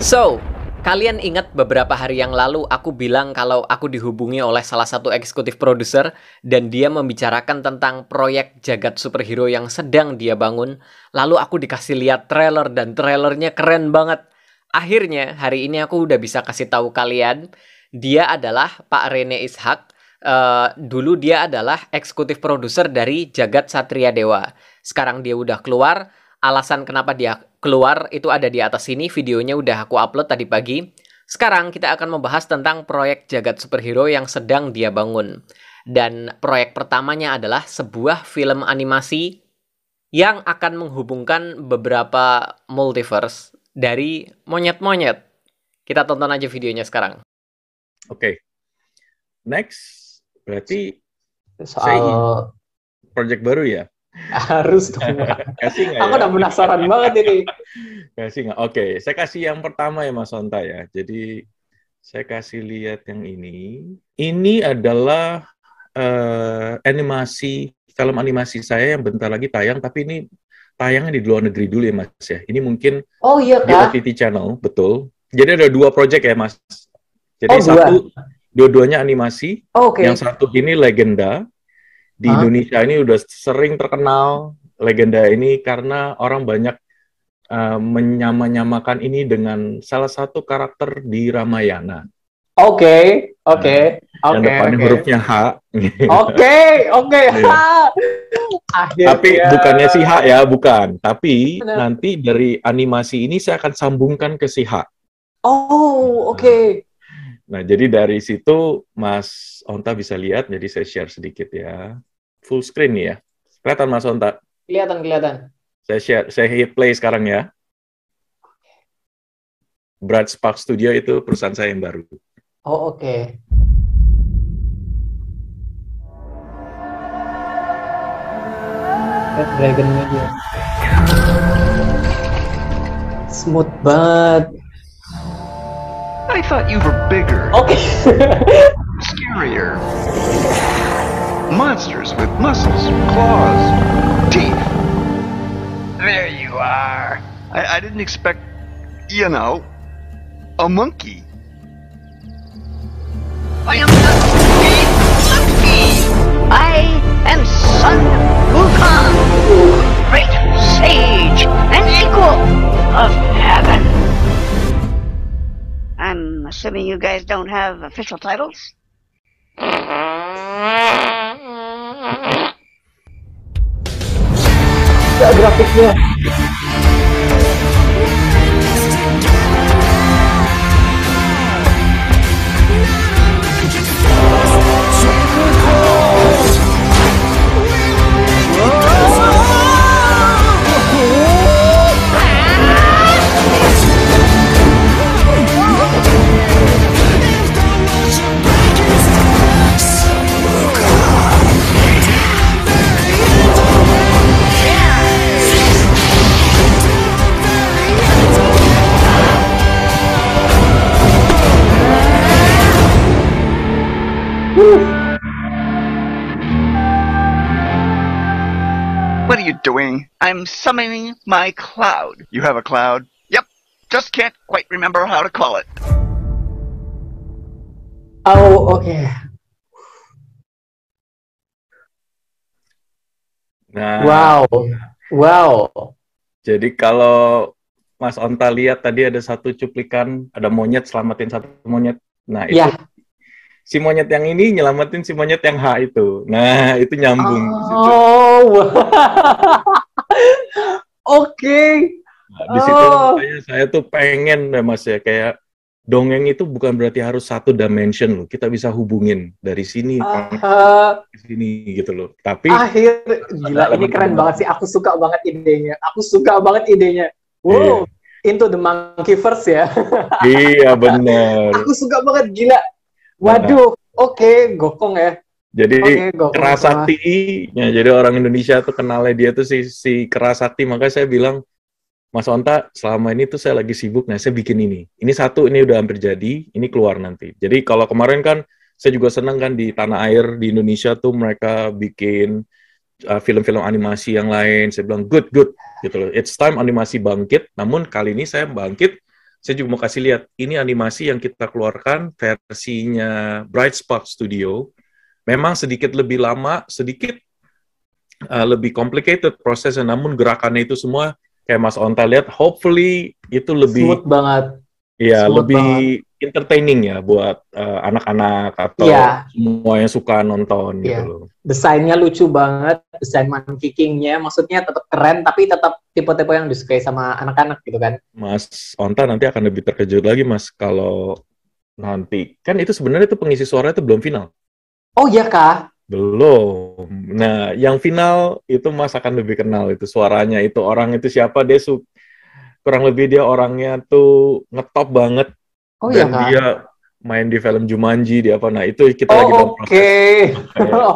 So, kalian ingat beberapa hari yang lalu aku bilang kalau aku dihubungi oleh salah satu eksekutif produser dan dia membicarakan tentang proyek jagat superhero yang sedang dia bangun. Lalu aku dikasih lihat trailer dan trailernya keren banget. Akhirnya hari ini aku udah bisa kasih tahu kalian, dia adalah Pak Rene Ishak. Dulu dia adalah eksekutif produser dari Jagat Satria Dewa. Sekarang dia udah keluar. Alasan kenapa dia keluar itu ada di atas sini, videonya udah aku upload tadi pagi. Sekarang kita akan membahas tentang proyek jagat superhero yang sedang dia bangun. Dan proyek pertamanya adalah sebuah film animasi yang akan menghubungkan beberapa multiverse dari monyet-monyet. Kita tonton aja videonya sekarang. Oke. Next, berarti Soal project baru ya? harus dong, Pak. Kasih nggak Aku ya? udah penasaran banget ini. Kasih nggak? Oke, saya kasih yang pertama ya Mas Onta ya. Jadi saya kasih lihat yang ini. Ini adalah film animasi saya yang bentar lagi tayang, tapi ini tayangnya di luar negeri dulu ya Mas ya. Ini mungkin Oh iya di kah? OTT channel, betul. Jadi ada 2 project ya Mas. Jadi Oh, dua. dua-duanya animasi. Oh, oke. Yang satu ini legenda. Di Hah? Indonesia ini udah sering terkenal legenda ini karena orang banyak menyamakan ini dengan salah satu karakter di Ramayana. Oke. Yang depannya hurufnya H. Oke. Iya. Akhirnya. Tapi bukannya si H ya, bukan. Tapi Benar. nanti dari animasi ini saya akan sambungkan ke si H. Oh, oke. Nah, jadi dari situ Mas Onta bisa lihat, jadi saya share sedikit ya. Full screen nih ya. Kelihatan Mas Onta? Kelihatan. Saya hit play sekarang ya. Bright Spark Studio itu perusahaan saya yang baru. Oh, oke. Red Dragon Media. Smooth banget. I thought you were bigger, Oke. scarier. Monsters with muscles, claws, teeth. There you are. I didn't expect, a monkey. I am not monkey. I am Sun Wukong, great sage and equal of heaven. I'm assuming you guys don't have official titles? Gak grafiknya. What are you doing? I'm summoning my cloud. You have a cloud? Yep. Just can't quite remember how to call it. Oh, oke. Nah, Wow. jadi kalau Mas Onta lihat tadi ada satu cuplikan, ada monyet selamatin satu monyet. Nah, itu Ya. si monyet yang ini nyelamatin si monyet yang H itu. Nah, itu nyambung di situ. Oh. Oke. Nah, di situ makanya saya tuh pengen ya Mas ya, kayak dongeng itu bukan berarti harus satu dimension loh. Kita bisa hubungin dari sini ke sini gitu loh. Tapi Gila, ini keren banget sih. Aku suka banget idenya. Wow, into the monkeyverse ya. iya bener. Aku suka banget, gila. Waduh, oke, gokong ya. Jadi Gokong Kerasakti, ya, jadi orang Indonesia tuh kenalnya dia tuh si Kerasakti. Makanya saya bilang, Mas Onta, selama ini tuh saya lagi sibuk, nah saya bikin ini. Ini satu, ini udah hampir jadi, ini keluar nanti. Jadi kalau kemarin kan, saya juga senang kan di tanah air, di Indonesia tuh mereka bikin film-film animasi yang lain. Saya bilang, good, gitu loh. It's time animasi bangkit, namun kali ini saya bangkit saya juga mau kasih lihat, ini animasi yang kita keluarkan versinya Bright Spark Studio. Memang sedikit lebih lama, sedikit lebih complicated prosesnya, namun gerakannya itu semua kayak Mas Onta lihat, hopefully itu lebih Smooth banget. ya Smooth lebih banget. entertaining ya buat anak-anak atau Iya. semua yang suka nonton gitu Iya. loh. Desainnya lucu banget, desain monkey king-nya maksudnya tetap keren tapi tetap tipe-tipe yang disukai sama anak-anak gitu kan. Mas Onta nanti akan lebih terkejut lagi Mas kalau nanti kan itu sebenarnya itu pengisi suara itu belum final. Oh iya kah? Belum. Nah, yang final itu Mas akan lebih kenal itu suaranya, itu orang itu siapa, dia kurang lebih dia orangnya tuh ngetop banget. Oh iya Dan kah? dia main di film Jumanji, di apa, nah itu kita lagi dalam proses. Oke.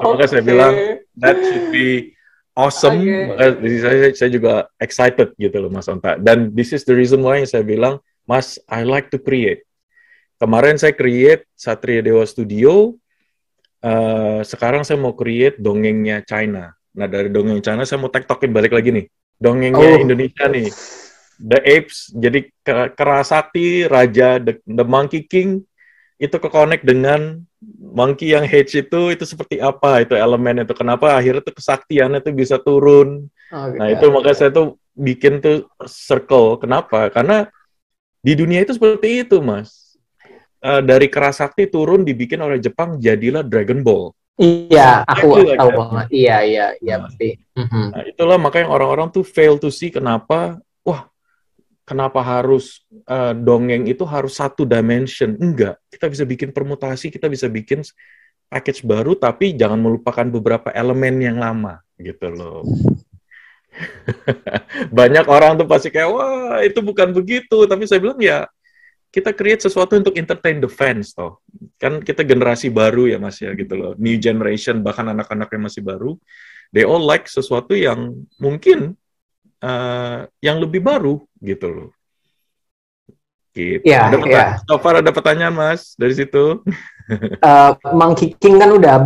Makanya saya bilang, that should be awesome. Oke. Makanya saya juga excited gitu loh Mas Onta. Dan this is the reason why saya bilang, Mas, I like to create. Kemarin saya create Satria Dewa Studio, sekarang saya mau create dongengnya China. Nah, dari dongeng China saya mau tektokin balik lagi nih. Dongengnya Indonesia nih. The Apes, jadi Kerasakti, Raja, the Monkey King, itu ke-connect dengan monkey yang H itu seperti apa, itu elemen itu. Kenapa akhirnya tuh kesaktiannya tuh bisa turun. Nah, itu makanya saya tuh bikin tuh circle. Kenapa? Karena di dunia itu seperti itu, Mas. Dari Kerasakti turun dibikin oleh Jepang, jadilah Dragon Ball. Iya, aku tahu banget. Iya, pasti. Nah, itulah makanya orang-orang tuh fail to see kenapa harus dongeng itu harus satu dimension. Enggak, kita bisa bikin permutasi, kita bisa bikin package baru, tapi jangan melupakan beberapa elemen yang lama, gitu loh. Banyak orang tuh pasti kayak, wah itu bukan begitu, tapi saya bilang ya, kita create sesuatu untuk entertain the fans, toh. Kan kita generasi baru ya Mas ya, gitu loh. New generation, bahkan anak-anak yang masih baru, they all like sesuatu yang mungkin yang lebih baru gitu loh. Gitu. Ya, ada pertanyaan Mas dari situ? Monkey King kan udah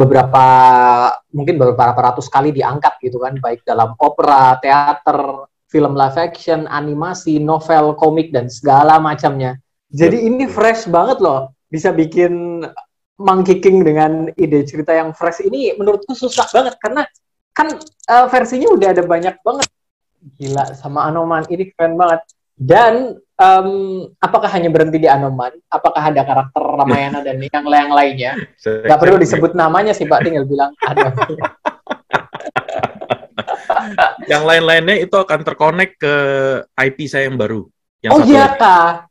mungkin beberapa ratus kali diangkat gitu kan, baik dalam opera, teater, film live action, animasi, novel, komik dan segala macamnya. Jadi ini fresh banget loh, bisa bikin Monkey King dengan ide cerita yang fresh ini menurutku susah banget karena kan versinya udah ada banyak banget. Gila, sama Anoman ini keren banget. Dan apakah hanya berhenti di Anoman? Apakah ada karakter Ramayana dan yang lainnya? Gak perlu disebut namanya sih Pak, tinggal bilang ada. Yang lain-lainnya itu akan terkonek ke IP saya yang baru. Yang iya kah?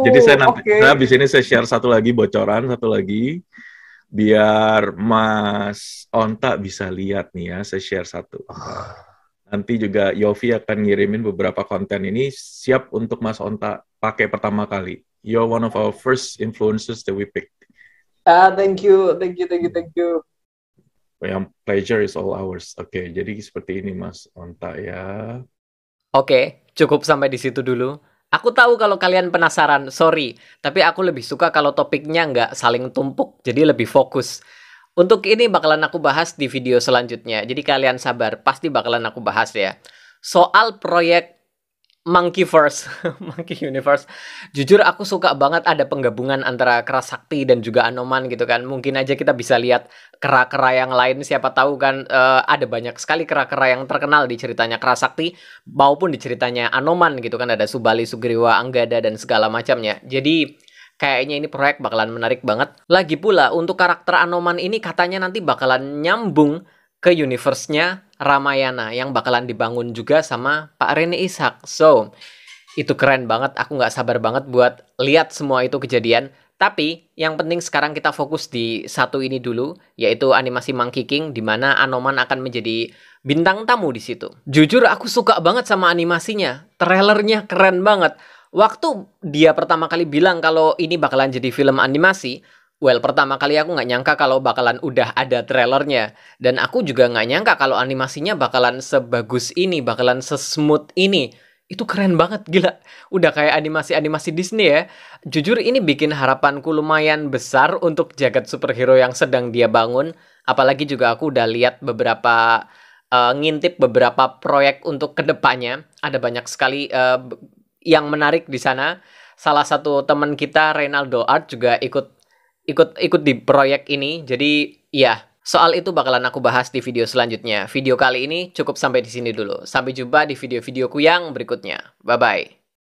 Jadi saya nanti habis ini saya share satu lagi bocoran, satu lagi biar Mas Onta bisa lihat nih ya, saya share satu. Nanti juga Yofi akan ngirimin beberapa konten ini siap untuk Mas Onta pakai pertama kali. You're one of our first influencers that we picked. Thank you. Yang pleasure is all ours. Oke, jadi seperti ini Mas Onta ya. Oke, cukup sampai di situ dulu. Aku tahu kalau kalian penasaran, sorry. Tapi aku lebih suka kalau topiknya nggak saling tumpuk, jadi lebih fokus. Untuk ini bakalan aku bahas di video selanjutnya. Jadi kalian sabar, pasti bakalan aku bahas ya. Soal proyek Monkeyverse, Monkey Universe. Jujur aku suka banget ada penggabungan antara Kerasakti dan juga Anoman gitu kan. Mungkin aja kita bisa lihat kera-kera yang lain, siapa tahu kan ada banyak sekali kera-kera yang terkenal di ceritanya Kerasakti maupun di ceritanya Anoman gitu kan. Ada Subali, Sugriwa, Anggada dan segala macamnya. Jadi kayaknya ini proyek bakalan menarik banget. Lagi pula untuk karakter Anoman ini katanya nanti bakalan nyambung ke universe-nya Ramayana yang bakalan dibangun juga sama Pak Rene Ishak. So, itu keren banget. Aku nggak sabar banget buat lihat semua itu kejadian. Tapi yang penting sekarang kita fokus di satu ini dulu, yaitu animasi Monkey King, di mana Anoman akan menjadi bintang tamu di situ. Jujur aku suka banget sama animasinya. Trailernya keren banget. Waktu dia pertama kali bilang kalau ini bakalan jadi film animasi, pertama kali aku nggak nyangka kalau bakalan udah ada trailernya. Dan aku juga nggak nyangka kalau animasinya bakalan sebagus ini, bakalan sesmooth ini. Itu keren banget, gila. Udah kayak animasi-animasi Disney ya. Jujur ini bikin harapanku lumayan besar untuk jagat superhero yang sedang dia bangun. Apalagi juga aku udah lihat ngintip beberapa proyek untuk kedepannya. Ada banyak sekali yang menarik di sana, salah satu teman kita Reynaldo Art juga ikut di proyek ini. Jadi ya, soal itu bakalan aku bahas di video selanjutnya. Video kali ini cukup sampai di sini dulu. Sampai jumpa di video-videoku yang berikutnya. Bye bye.